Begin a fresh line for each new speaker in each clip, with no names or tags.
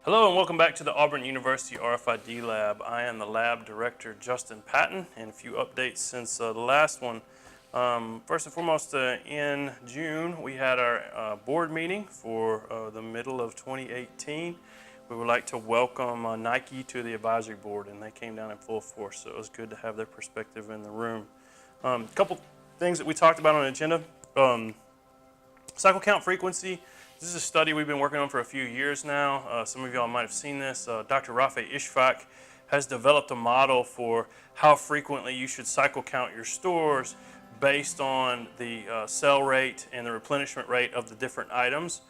Hello and welcome back to the Auburn University RFID Lab. I am the lab director, Justin Patton, and a few updates since the last one. First and foremost, in June, we had our board meeting for the middle of 2018. We would like to welcome Nike to the advisory board, and they came down in full force, so it was good to have their perspective in the room. A couple things that we talked about on the agenda. Cycle count frequency. This is a study we've been working on for a few years now. Some of y'all might have seen this. Dr. Rafe Ishfaq has developed a model for how frequently you should cycle count your stores based on the sell rate and the replenishment rate of the different items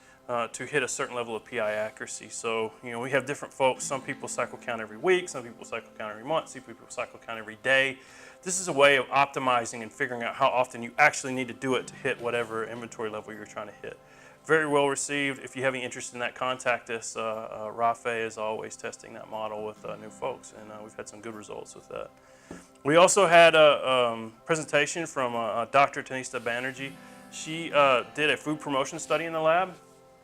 to hit a certain level of PI accuracy. So, we have different folks. Some people cycle count every week, some people cycle count every month, some people cycle count every day. This is a way of optimizing and figuring out how often you actually need to do it to hit whatever inventory level you're trying to hit. Very well received. If you have any interest in that, contact us. Rafe is always testing that model with new folks, and we've had some good results with that. We also had a presentation from Dr. Tanista Banerjee. She did a food promotion study in the lab.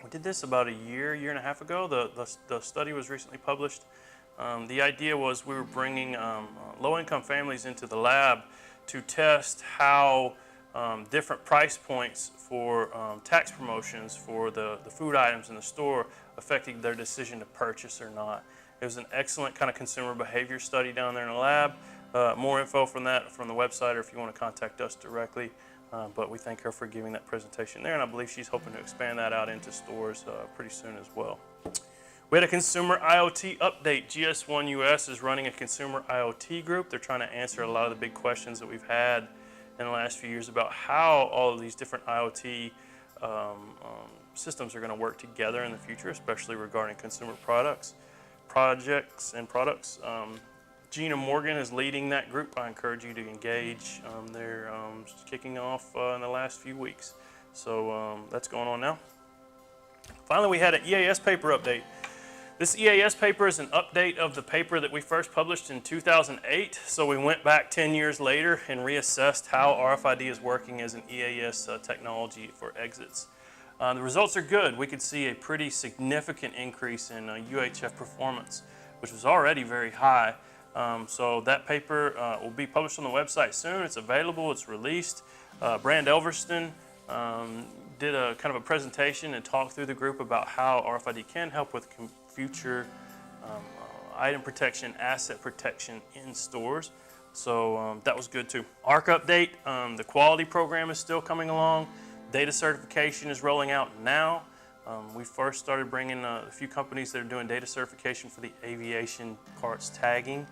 We did this about a year and a half ago. The study was recently published. The idea was we were bringing low-income families into the lab to test how different price points for tax promotions for the food items in the store affecting their decision to purchase or not. It was an excellent kind of consumer behavior study down there in the lab. More info from that from the website, or if you want to contact us directly. But we thank her for giving that presentation there, and I believe she's hoping to expand that out into stores pretty soon as well. We had a consumer IoT update. GS1 US is running a consumer IoT group. They're trying to answer a lot of the big questions that we've had in the last few years about how all of these different IoT systems are going to work together in the future, especially regarding consumer projects and products. Gina Morgan is leading that group. I encourage you to engage. They're kicking off in the last few weeks. So that's going on now. Finally, we had an EAS paper update. This EAS paper is an update of the paper that we first published in 2008. So we went back 10 years later and reassessed how RFID is working as an EAS technology for exits. The results are good. We could see a pretty significant increase in UHF performance, which was already very high. So that paper will be published on the website soon. It's available, it's released. Brand Elverston did a kind of a presentation and talked through the group about how RFID can help with future item protection, asset protection in stores. So that was good too. ARC update, the quality program is still coming along. Data certification is rolling out now. We first started bringing a few companies that are doing data certification for the aviation parts tagging.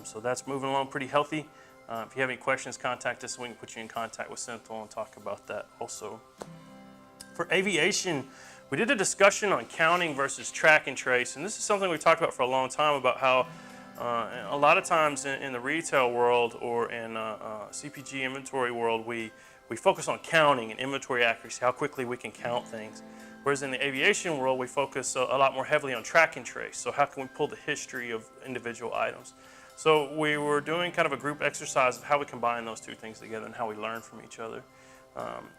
So that's moving along pretty healthy. If you have any questions, contact us. We can put you in contact with Sentinel and talk about that also. For aviation, we did a discussion on counting versus track and trace, and this is something we've talked about for a long time about how a lot of times in the retail world or in CPG inventory world, we focus on counting and inventory accuracy, how quickly we can count things. Whereas in the aviation world, we focus a lot more heavily on track and trace. So how can we pull the history of individual items? So we were doing kind of a group exercise of how we combine those two things together and how we learn from each other.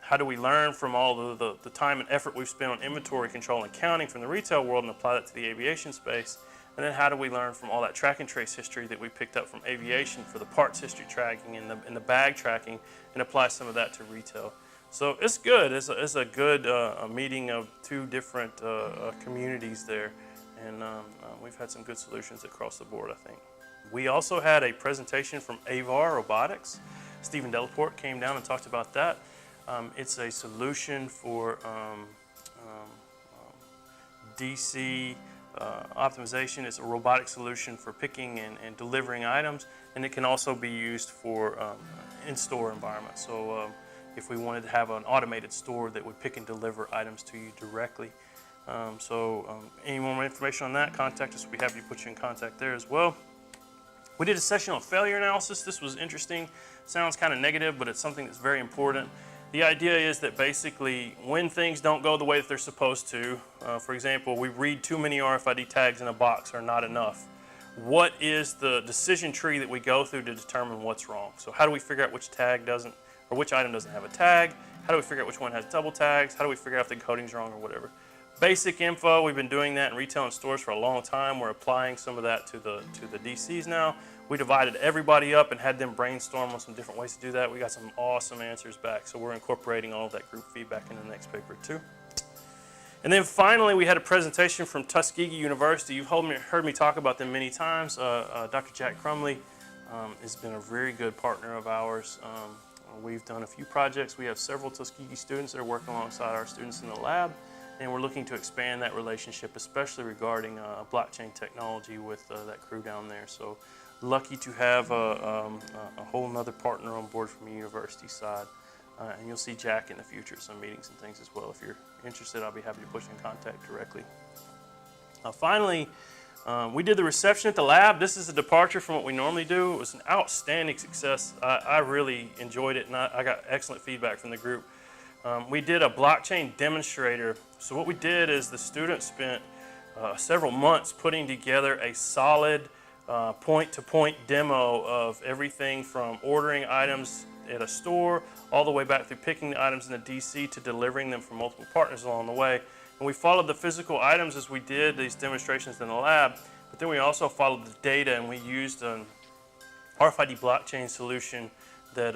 How do we learn from all the time and effort we've spent on inventory control and counting from the retail world and apply that to the aviation space? And then how do we learn from all that track and trace history that we picked up from aviation for the parts history tracking and the bag tracking and apply some of that to retail? So it's good. It's a good meeting of two different communities there. And we've had some good solutions across the board, I think. We also had a presentation from Avar Robotics. Stephen Delaporte came down and talked about that. It's a solution for DC optimization. It's a robotic solution for picking and delivering items, and it can also be used for in-store environments. So if we wanted to have an automated store that would pick and deliver items to you directly. Any more information on that, contact us. We'll be happy to put you in contact there as well. We did a session on failure analysis. This was interesting. Sounds kind of negative, but it's something that's very important. The idea is that basically when things don't go the way that they're supposed to, for example, we read too many RFID tags in a box or not enough. What is the decision tree that we go through to determine what's wrong? So how do we figure out which tag doesn't, or which item doesn't have a tag? How do we figure out which one has double tags? How do we figure out if the coding's wrong or whatever? basic info. We've been doing that in retail and stores for a long time. We're applying some of that to the DCs now. We divided everybody up and had them brainstorm on some different ways to do that. We got some awesome answers back, so we're incorporating all of that group feedback in the next paper too. And then finally, we had a presentation from Tuskegee University. You've heard me talk about them many times. Dr. Jack Crumley has been a very good partner of ours. We've done a few projects. We have several Tuskegee students that are working alongside our students in the lab, and we're looking to expand that relationship, especially regarding blockchain technology with that crew down there. So lucky to have a whole nother partner on board from the university side. And you'll see Jack in the future at some meetings and things as well. If you're interested, I'll be happy to put you in contact directly. Finally, we did the reception at the lab. This is a departure from what we normally do. It was an outstanding success. I really enjoyed it, and I got excellent feedback from the group. We did a blockchain demonstrator. So what we did is the students spent several months putting together a solid point-to-point demo of everything from ordering items at a store all the way back through picking the items in the DC to delivering them from multiple partners along the way. And we followed the physical items as we did these demonstrations in the lab, but then we also followed the data, and we used an RFID blockchain solution that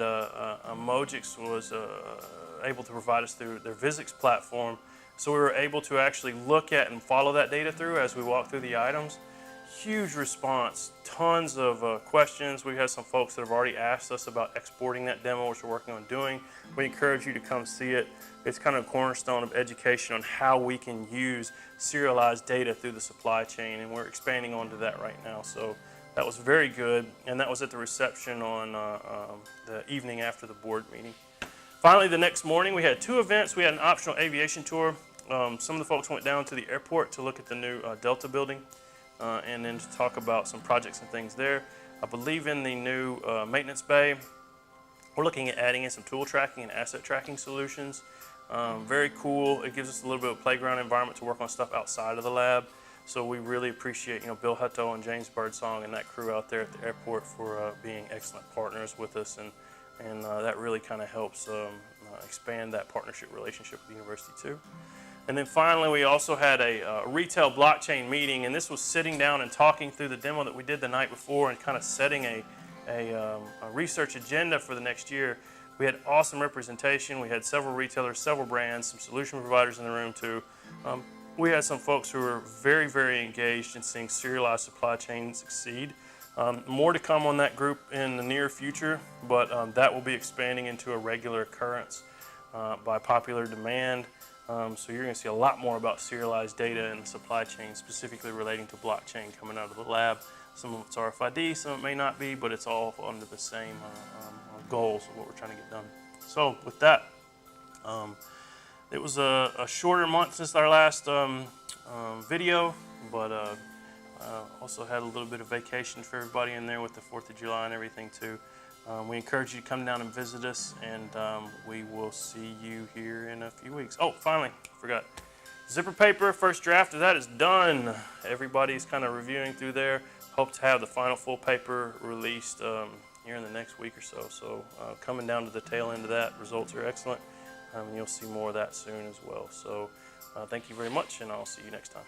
Mojix was able to provide us through their Visix platform. So we were able to actually look at and follow that data through as we walked through the items. Huge response, tons of questions. We had some folks that have already asked us about exporting that demo, which we're working on doing. We encourage you to come see it. It's kind of a cornerstone of education on how we can use serialized data through the supply chain, and we're expanding onto that right now. So that was very good, and that was at the reception on the evening after the board meeting. Finally, the next morning, we had two events. We had an optional aviation tour. Some of the folks went down to the airport to look at the new Delta building. And then to talk about some projects and things there. I believe in the new maintenance bay, we're looking at adding in some tool tracking and asset tracking solutions. Very cool. It gives us a little bit of a playground environment to work on stuff outside of the lab. So we really appreciate, Bill Hutto and James Birdsong and that crew out there at the airport for being excellent partners with us, and that really kind of helps expand that partnership relationship with the university too. And then finally, we also had a retail blockchain meeting, and this was sitting down and talking through the demo that we did the night before and kind of setting a research agenda for the next year. We had awesome representation. We had several retailers, several brands, some solution providers in the room too. We had some folks who were very, very engaged in seeing serialized supply chains succeed. More to come on that group in the near future, but that will be expanding into a regular occurrence by popular demand. So you're going to see a lot more about serialized data in the supply chain, specifically relating to blockchain coming out of the lab. Some of it's RFID, some of it may not be, but it's all under the same goals of what we're trying to get done. So with that, it was a shorter month since our last video, but also had a little bit of vacation for everybody in there with the 4th of July and everything too. We encourage you to come down and visit us, and we will see you here in a few weeks. Oh, finally, I forgot. Zipper paper, first draft of that is done. Everybody's kind of reviewing through there. Hope to have the final full paper released here in the next week or so. So coming down to the tail end of that, results are excellent. And you'll see more of that soon as well. So thank you very much, and I'll see you next time.